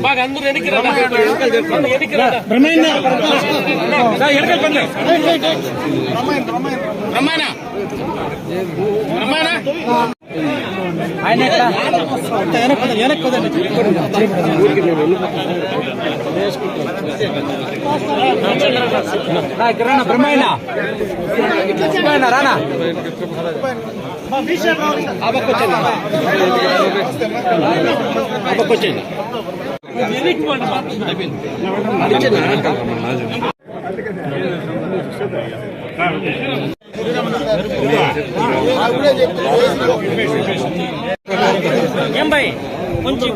బాగా అందరూ ఎన్నికరా రానా ఏం భయ్ కొంచెం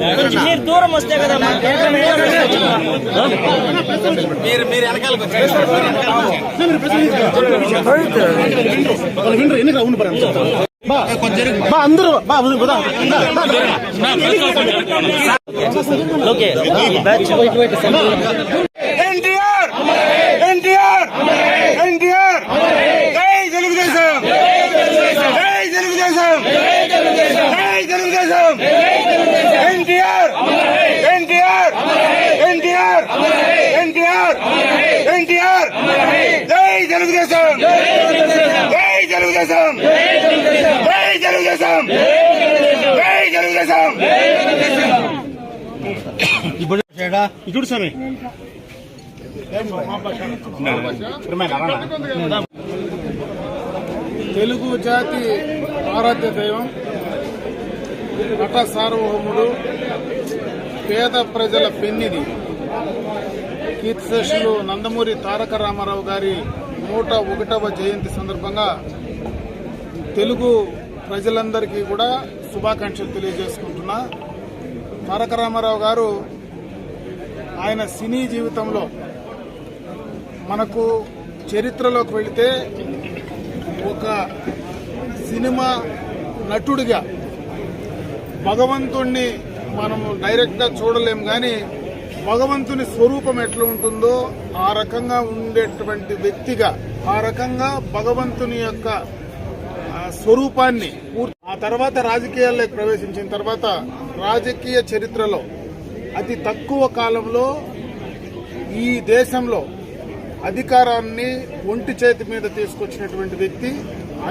మీరు దూరం వస్తే కదా మీరు వెనకాలకు అందరూ ఓకే ఎన్టీఆర్ ఎన్టీఆర్ ఎన్టీఆర్ జై తెలుగుదేశం జై తెలుగుదేశం జై తెలుగుదేశం ఎన్టీఆర్ ఎన్టీఆర్ ఎన్టీఆర్ ఎన్టీఆర్ ఎన్టీఆర్ జై తెలుగుదేశం జై తెలుగుదేశం జై తెలుగుదేశం జై తెలుగుదేశం ఇప్పుడు స్వామి తెలుగు జాతి ఆరాధ్య దైవం నట సార్వభౌముడు పేద ప్రజల పెన్నిది కీర్తిశేషులు నందమూరి తారక రామారావు గారి 101వ జయంతి సందర్భంగా తెలుగు ప్రజలందరికీ కూడా శుభాకాంక్షలు తెలియజేసుకుంటున్నా. తారక రామారావు గారు ఆయన సినీ జీవితంలో మనకు చరిత్రలోకి వెళితే ఒక సినిమా నటుడిగా భగవంతుణ్ణి మనం డైరెక్ట్గా చూడలేం, కానీ భగవంతుని స్వరూపం ఎట్లా ఉంటుందో ఆ రకంగా ఉండేటువంటి వ్యక్తిగా, ఆ రకంగా భగవంతుని యొక్క స్వరూపాన్ని ఆ తర్వాత రాజకీయాల్లోకి ప్రవేశించిన తర్వాత రాజకీయ చరిత్రలో అతి తక్కువ కాలంలో ఈ దేశంలో అధికారాన్ని ఒంటి చేతి మీద తీసుకొచ్చినటువంటి వ్యక్తి.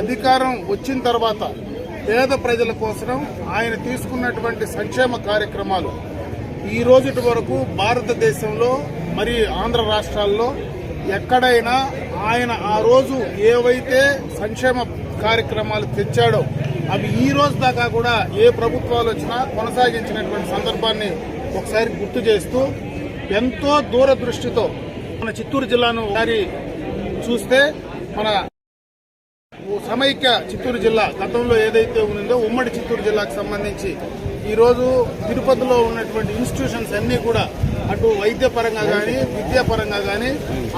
అధికారం వచ్చిన తర్వాత పేద ప్రజల కోసం ఆయన తీసుకున్నటువంటి సంక్షేమ కార్యక్రమాలు ఈ రోజుటి వరకు భారతదేశంలో మరి ఆంధ్ర రాష్ట్రాల్లో ఎక్కడైనా ఆయన ఆ రోజు ఏవైతే సంక్షేమ కార్యక్రమాలు తెచ్చాడో అవి ఈ రోజు దాకా కూడా ఏ ప్రభుత్వాలు వచ్చినా కొనసాగించినటువంటి సందర్భాన్ని ఒకసారి గుర్తు చేస్తూ ఎంతో దూరదృష్టితో మన చిత్తూరు జిల్లాను ఒకసారి చూస్తే మన సమైక్య చిత్తూరు జిల్లా గతంలో ఏదైతే ఉందో ఉమ్మడి చిత్తూరు జిల్లాకు సంబంధించి ఈరోజు తిరుపతిలో ఉన్నటువంటి ఇన్స్టిట్యూషన్స్ అన్నీ కూడా అటు వైద్యపరంగా కానీ విద్యాపరంగా కానీ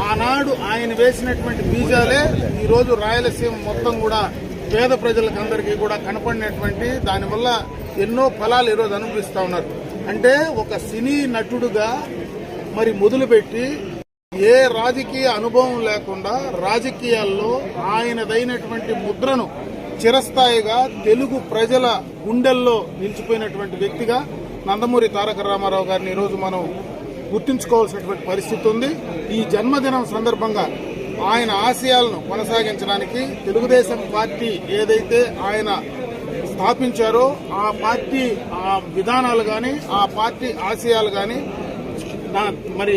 ఆనాడు ఆయన వేసినటువంటి బీజాలే ఈరోజు రాయలసీమ మొత్తం కూడా పేద ప్రజలకందరికీ కూడా కనపడినటువంటి దానివల్ల ఎన్నో ఫలాలు ఈరోజు అనుభవిస్తూ ఉన్నారు. అంటే ఒక సినీ నటుడుగా మరి మొదలుపెట్టి ఏ రాజకీయ అనుభవం లేకుండా రాజకీయాల్లో ఆయనదైనటువంటి ముద్రను చిరస్థాయిగా తెలుగు ప్రజల గుండెల్లో నిలిచిపోయినటువంటి వ్యక్తిగా నందమూరి తారక రామారావు గారిని ఈరోజు మనం గుర్తుంచుకోవాల్సినటువంటి పరిస్థితి ఉంది. ఈ జన్మదినం సందర్భంగా ఆయన ఆశయాలను కొనసాగించడానికి తెలుగుదేశం పార్టీ ఏదైతే ఆయన స్థాపించారో ఆ పార్టీ ఆ విధానాలు కానీ ఆ పార్టీ ఆశయాలు కానీ మరి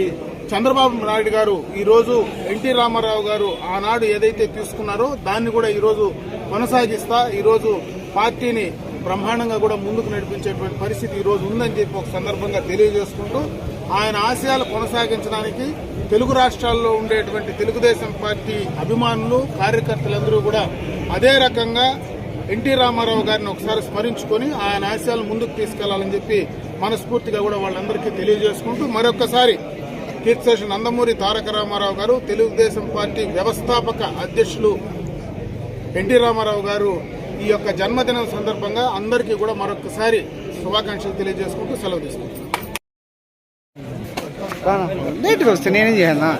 చంద్రబాబు నాయుడు గారు ఈరోజు ఎన్టీ రామారావు గారు ఆనాడు ఏదైతే తీసుకున్నారో దాన్ని కూడా ఈరోజు కొనసాగిస్తా ఈరోజు పార్టీని బ్రహ్మాండంగా కూడా ముందుకు నడిపించేటువంటి పరిస్థితి ఈరోజు ఉందని చెప్పి ఒక సందర్భంగా తెలియజేసుకుంటూ ఆయన ఆశయాలు కొనసాగించడానికి తెలుగు రాష్ట్రాల్లో ఉండేటువంటి తెలుగుదేశం పార్టీ అభిమానులు కార్యకర్తలందరూ కూడా అదే రకంగా ఎన్టీ రామారావు గారిని ఒకసారి స్మరించుకొని ఆయన ఆశయాలు ముందుకు తీసుకెళ్లాలని చెప్పి మనస్ఫూర్తిగా కూడా వాళ్ళందరికీ తెలియజేసుకుంటూ మరొకసారి కీర్తిశేషు నందమూరి తారక రామారావు గారు తెలుగుదేశం పార్టీ వ్యవస్థాపక అధ్యక్షులు ఎన్టీ రామారావు గారు ఈ యొక్క జన్మదినం సందర్భంగా అందరికీ కూడా మరొకసారి శుభాకాంక్షలు తెలియజేసుకుంటూ సెలవు తీసుకుంటున్నాను. లేట్గా వస్తే నేనేం చేయాలన్నా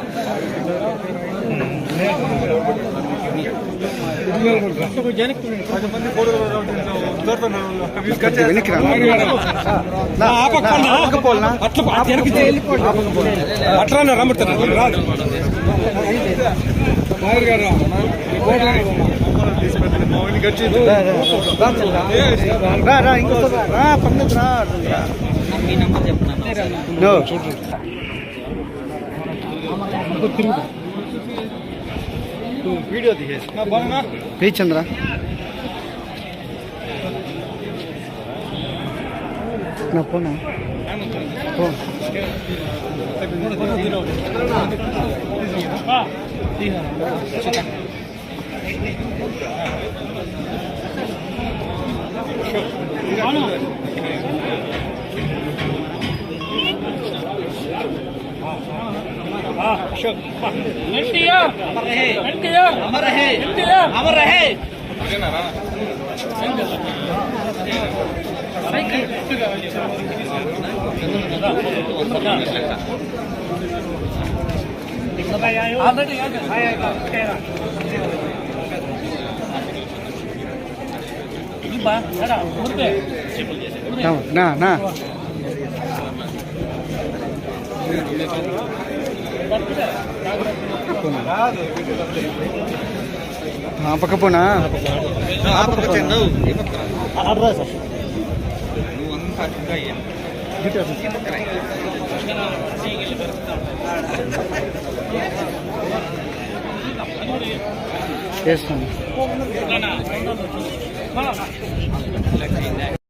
వెనక్కి అట్లా రమ్ముతాను వీడియో తీసేసి చంద్ర నా పోనా एनटीआर एनटीआर अमर रहे एनटीआर अमर रहे నా నా పక్క పోనా చేస్తాను